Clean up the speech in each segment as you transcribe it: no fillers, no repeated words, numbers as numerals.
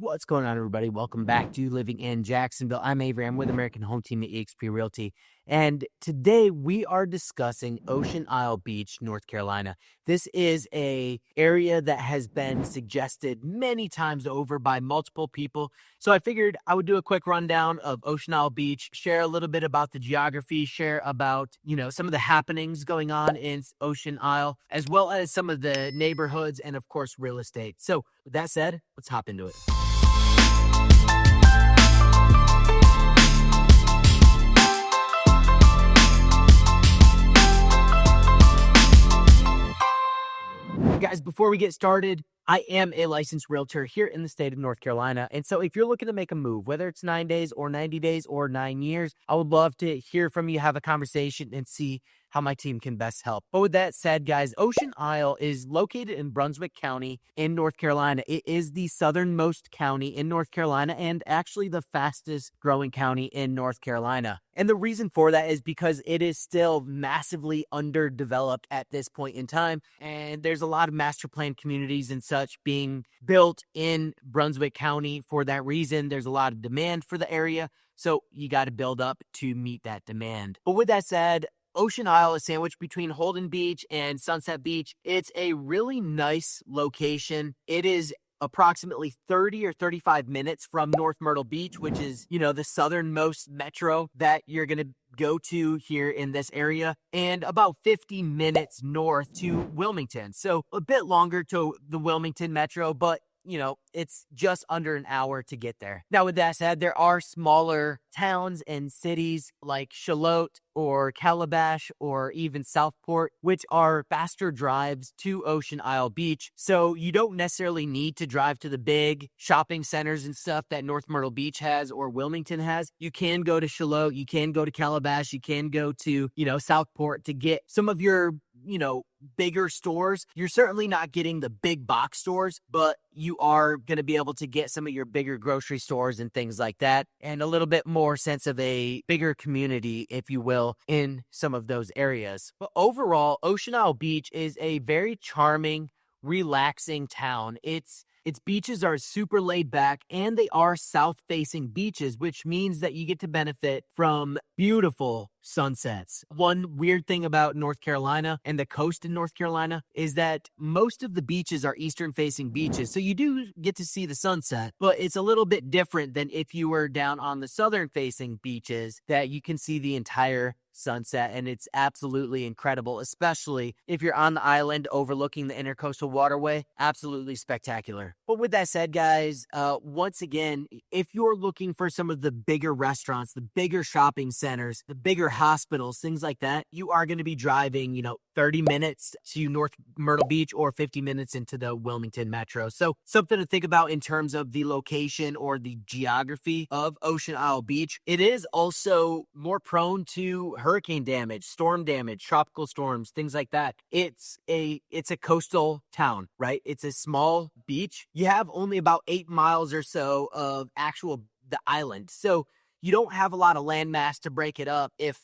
What's going on, everybody? Welcome back to Living in Jacksonville. I'm Avery. I'm with American Home Team at eXp Realty. And today we are discussing Ocean Isle Beach, North Carolina. This is an area that has been suggested many times over by multiple people. So I figured I would do a quick rundown of Ocean Isle Beach, share a little bit about the geography, share about, some of the happenings going on in Ocean Isle, as well as some of the neighborhoods and, of course, real estate. So with that said, let's hop into it. Guys, before we get started, I am a licensed realtor here in the state of North Carolina. And so if you're looking to make a move, whether it's 9 days or 90 days or 9 years, I would love to hear from you, have a conversation, and see how my team can best help. But with that said, guys, Ocean Isle is located in Brunswick County in North Carolina. It is the southernmost county in North Carolina and actually the fastest growing county in North Carolina. And the reason for that is because it is still massively underdeveloped at this point in time. And there's a lot of master plan communities and such being built in Brunswick County for that reason. There's a lot of demand for the area. So you got to build up to meet that demand. But with that said, Ocean Isle is sandwiched between Holden Beach and Sunset Beach. It's a really nice location. It is approximately 30 or 35 minutes from North Myrtle Beach, which is, the southernmost metro that you're going to go to here in this area, and about 50 minutes north to Wilmington. So a bit longer to the Wilmington metro, but it's just under an hour to get there. Now, with that said, there are smaller towns and cities like Charlotte or Calabash or even Southport, which are faster drives to Ocean Isle Beach. So you don't necessarily need to drive to the big shopping centers and stuff that North Myrtle Beach has or Wilmington has. You can go to Charlotte, you can go to Calabash, you can go to, Southport to get some of your bigger stores. You're certainly not getting the big box stores, but you are going to be able to get some of your bigger grocery stores and things like that, and a little bit more sense of a bigger community, if you will, in some of those areas. But overall, Ocean Isle Beach is a very charming, relaxing town. Its beaches are super laid back, and they are south-facing beaches, which means that you get to benefit from beautiful sunsets. One weird thing about North Carolina and the coast in North Carolina is that most of the beaches are eastern-facing beaches, so you do get to see the sunset, but it's a little bit different than if you were down on the southern-facing beaches that you can see the entire sunset, and it's absolutely incredible, especially if you're on the island overlooking the intercoastal waterway. Absolutely spectacular. But with that said, guys, once again, if you're looking for some of the bigger restaurants, the bigger shopping centers, the bigger hospitals, things like that, you are going to be driving, 30 minutes to North Myrtle Beach or 50 minutes into the Wilmington metro. So something to think about in terms of the location or the geography of Ocean Isle Beach. It is also more prone to hurricane damage, storm damage, tropical storms, things like that. It's a coastal town, right? It's a small beach. You have only about 8 miles or so of the island. So you don't have a lot of landmass to break it up if,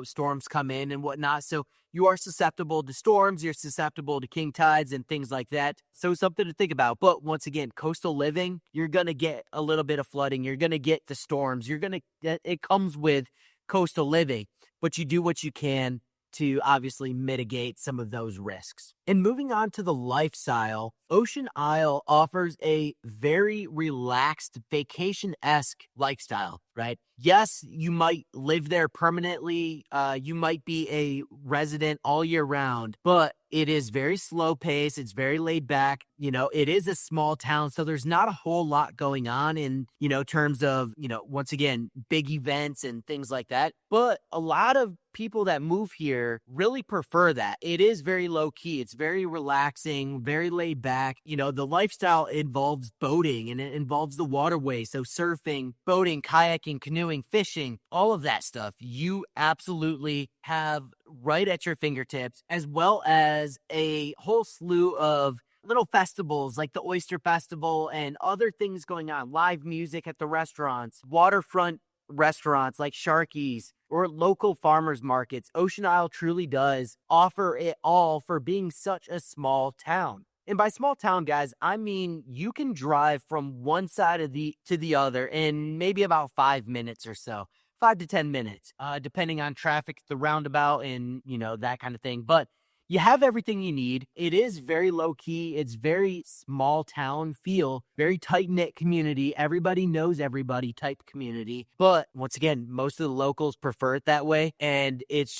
storms come in and whatnot. So you are susceptible to storms, you're susceptible to king tides and things like that. So something to think about. But once again, coastal living, you're going to get a little bit of flooding. You're going to get the storms. It comes with coastal living, but you do what you can to obviously mitigate some of those risks. And moving on to the lifestyle, Ocean Isle offers a very relaxed, vacation-esque lifestyle, right? Yes, you might live there permanently. You might be a resident all year round, but it is very slow paced. It's very laid back. It is a small town, so there's not a whole lot going on in, terms of, once again, big events and things like that. But a lot of people that move here really prefer that. It is very low key. It's very relaxing, very laid back. The lifestyle involves boating and it involves the waterway. So surfing, boating, kayaking, canoeing, fishing, all of that stuff you absolutely have right at your fingertips, as well as a whole slew of little festivals like the Oyster Festival and other things going on, live music at the restaurants, waterfront restaurants like Sharky's or local farmers markets. Ocean Isle truly does offer it all for being such a small town. And by small town, guys, I mean you can drive from one side of to the other in maybe about 5 minutes or so, 5 to 10 minutes, depending on traffic, the roundabout, and that kind of thing. But you have everything you need. It is very low key. It's very small town feel, very tight knit community. Everybody knows everybody type community. But once again, most of the locals prefer it that way. And it's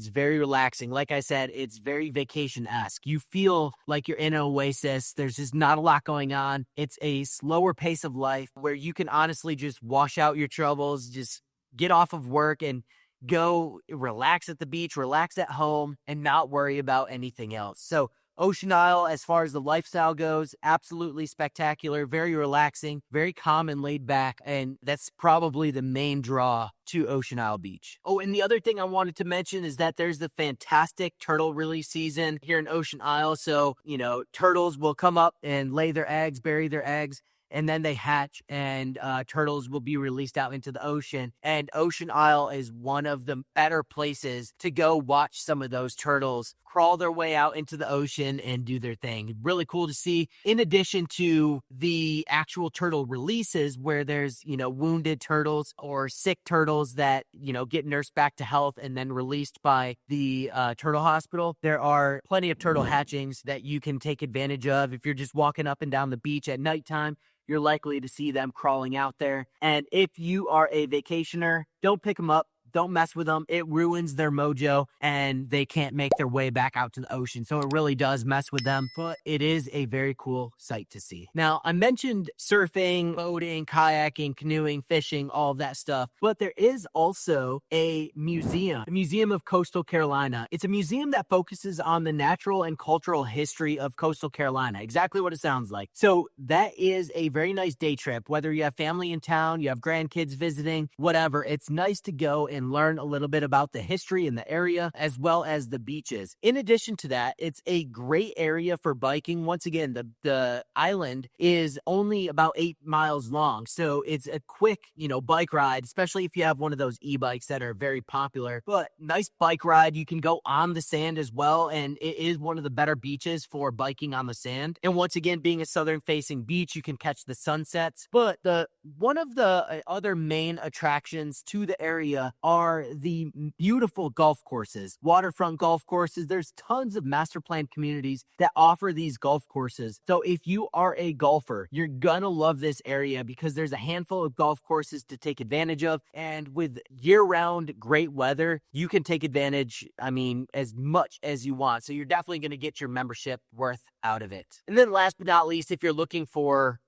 very relaxing. Like I said, it's very vacation-esque. You feel like you're in an oasis. There's just not a lot going on. It's a slower pace of life where you can honestly just wash out your troubles, just get off of work and go relax at the beach, relax at home, and not worry about anything else. So Ocean Isle, as far as the lifestyle goes, absolutely spectacular, very relaxing, very calm and laid back, and that's probably the main draw to Ocean Isle Beach. Oh, and the other thing I wanted to mention is that there's the fantastic turtle release season here in Ocean Isle. So, turtles will come up and lay their eggs, bury their eggs, and then they hatch, and turtles will be released out into the ocean. And Ocean Isle is one of the better places to go watch some of those turtles crawl their way out into the ocean and do their thing. Really cool to see. In addition to the actual turtle releases where there's, wounded turtles or sick turtles that, get nursed back to health and then released by the turtle hospital, there are plenty of turtle hatchings that you can take advantage of. If you're just walking up and down the beach at nighttime, you're likely to see them crawling out there. And if you are a vacationer, don't pick them up. Don't mess with them. It ruins their mojo and they can't make their way back out to the ocean. So it really does mess with them, but it is a very cool sight to see. Now, I mentioned surfing, boating, kayaking, canoeing, fishing, all of that stuff, but there is also a Museum of Coastal Carolina. It's a museum that focuses on the natural and cultural history of coastal Carolina. Exactly what it sounds like. So that is a very nice day trip, whether you have family in town, you have grandkids visiting, whatever. It's nice to go and learn a little bit about the history in the area as well as the beaches. In addition to that, it's a great area for biking. Once again, the island is only about 8 miles long, so it's a quick, bike ride, especially if you have one of those e-bikes that are very popular. But nice bike ride. You can go on the sand as well, and it is one of the better beaches for biking on the sand. And once again, being a southern-facing beach, you can catch the sunsets. But one of the other main attractions to the area are the beautiful golf courses, waterfront golf courses. There's tons of master plan communities that offer these golf courses. So if you are a golfer, you're gonna love this area because there's a handful of golf courses to take advantage of. And with year-round great weather, you can take advantage, as much as you want. So you're definitely gonna get your membership worth out of it. And then last but not least, if you're looking for,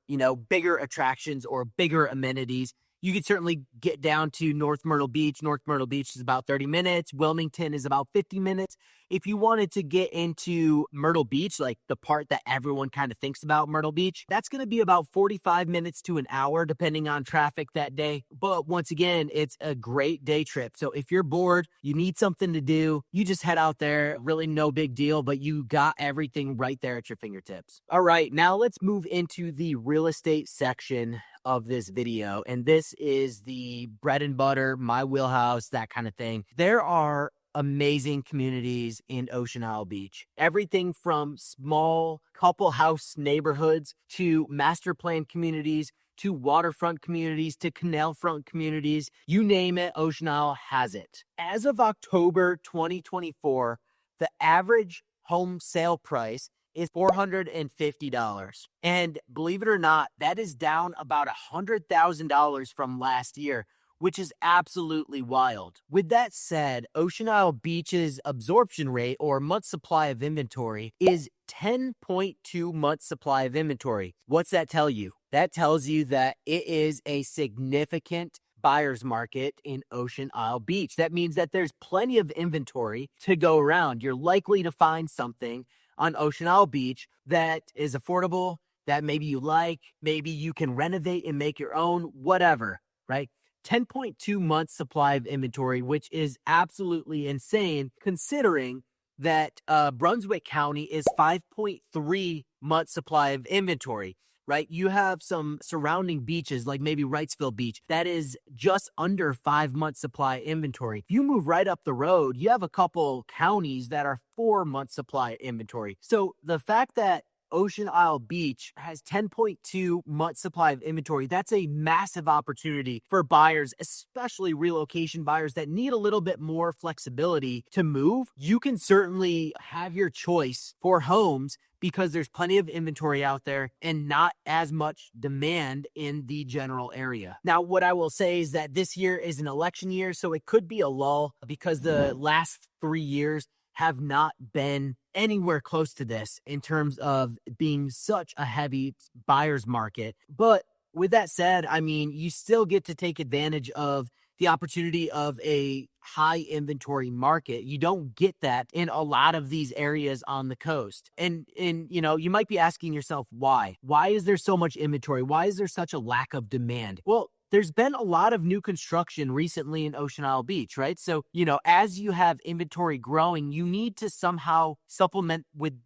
bigger attractions or bigger amenities, you could certainly get down to North Myrtle Beach. North Myrtle Beach is about 30 minutes. Wilmington is about 50 minutes. If you wanted to get into Myrtle Beach, like the part that everyone kind of thinks about Myrtle Beach, that's going to be about 45 minutes to an hour, depending on traffic that day. But once again, it's a great day trip. So if you're bored, you need something to do, you just head out there. Really no big deal, but you got everything right there at your fingertips. All right, now let's move into the real estate section of this video. And this is the bread and butter, my wheelhouse, that kind of thing. There are amazing communities in Ocean Isle Beach. Everything from small couple house neighborhoods to master plan communities to waterfront communities to canal front communities. You name it, Ocean Isle has it. As of October 2024, the average home sale price is $450. And believe it or not, that is down about $100,000 from last year, which is absolutely wild. With that said, Ocean Isle Beach's absorption rate or month supply of inventory is 10.2 months supply of inventory. What's that tell you? That tells you that it is a significant buyer's market in Ocean Isle Beach. That means that there's plenty of inventory to go around. You're likely to find something on Ocean Isle Beach that is affordable, that maybe you like, maybe you can renovate and make your own, whatever, right? 10.2 months supply of inventory, which is absolutely insane considering that Brunswick County is 5.3 months supply of inventory, right? You have some surrounding beaches like maybe Wrightsville Beach that is just under 5 months supply inventory. If you move right up the road, you have a couple counties that are 4 months supply inventory. So the fact that Ocean Isle Beach has 10.2 months supply of inventory. That's a massive opportunity for buyers, especially relocation buyers that need a little bit more flexibility to move. You can certainly have your choice for homes because there's plenty of inventory out there and not as much demand in the general area. Now, what I will say is that this year is an election year, so it could be a lull because the last 3 years have not been anywhere close to this in terms of being such a heavy buyer's market. But with that said, I mean, you still get to take advantage of the opportunity of a high inventory market. You don't get that in a lot of these areas on the coast. And you know, you might be asking yourself, why? Why is there so much inventory? Why is there such a lack of demand? Well, there's been a lot of new construction recently in Ocean Isle Beach, right? So, you know, as you have inventory growing, you need to somehow supplement with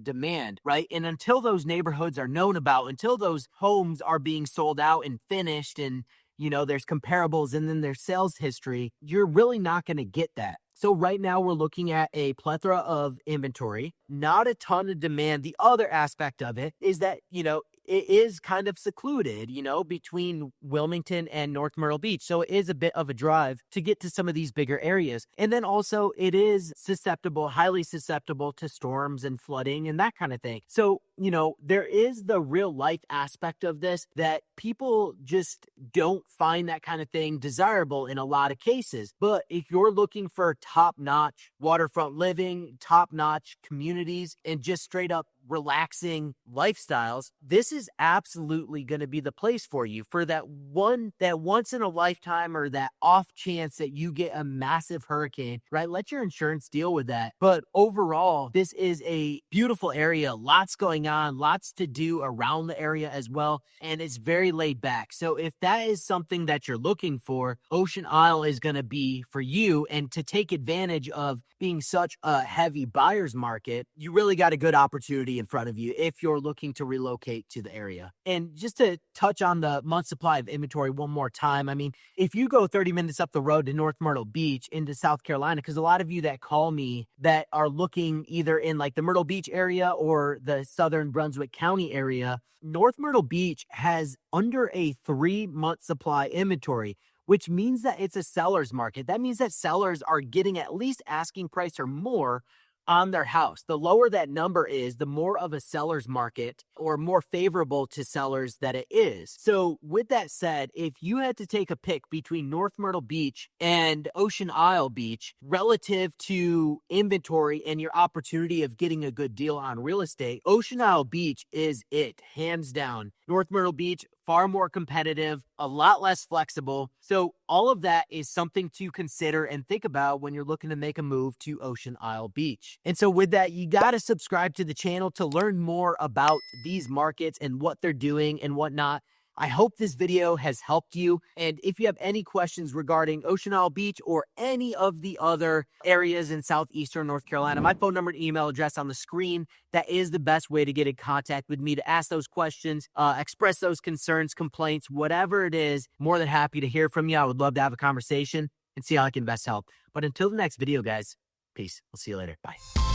demand, right? And until those neighborhoods are known about, until those homes are being sold out and finished and, you know, there's comparables and then there's sales history, you're really not going to get that. So right now we're looking at a plethora of inventory, not a ton of demand. The other aspect of it is that, you know, it is kind of secluded, you know, between Wilmington and North Myrtle Beach. So it is a bit of a drive to get to some of these bigger areas. And then also it is susceptible, highly susceptible to storms and flooding and that kind of thing. So, you know, there is the real life aspect of this that people just don't find that kind of thing desirable in a lot of cases. But if you're looking for top-notch waterfront living, top-notch communities, and just straight up relaxing lifestyles, this is absolutely going to be the place for you for that once in a lifetime or that off chance that you get a massive hurricane, right? Let your insurance deal with that. But overall, this is a beautiful area, lots going on, lots to do around the area as well, and it's very laid back. So if that is something that you're looking for, Ocean Isle is going to be for you. And to take advantage of being such a heavy buyer's market, you really got a good opportunity in front of you if you're looking to relocate to the area. And just to touch on the month supply of inventory one more time, I mean, if you go 30 minutes up the road to North Myrtle Beach into South Carolina, because a lot of you that call me that are looking either in like the Myrtle Beach area or the southern Brunswick County area, North Myrtle Beach has under a 3-month supply inventory, which means that it's a seller's market. That means that sellers are getting at least asking price or more on their house. The lower that number is, the more of a seller's market or more favorable to sellers that it is. So with that said, if you had to take a pick between North Myrtle Beach and Ocean Isle Beach relative to inventory and your opportunity of getting a good deal on real estate, Ocean Isle Beach is it, hands down. North Myrtle Beach, far more competitive, a lot less flexible. So all of that is something to consider and think about when you're looking to make a move to Ocean Isle Beach. And so with that, you got to subscribe to the channel to learn more about these markets and what they're doing and whatnot. I hope this video has helped you. And if you have any questions regarding Ocean Isle Beach or any of the other areas in southeastern North Carolina, my phone number and email address on the screen. That is the best way to get in contact with me to ask those questions, express those concerns, complaints, whatever it is. More than happy to hear from you. I would love to have a conversation and see how I can best help. But until the next video, guys, peace. We'll see you later. Bye.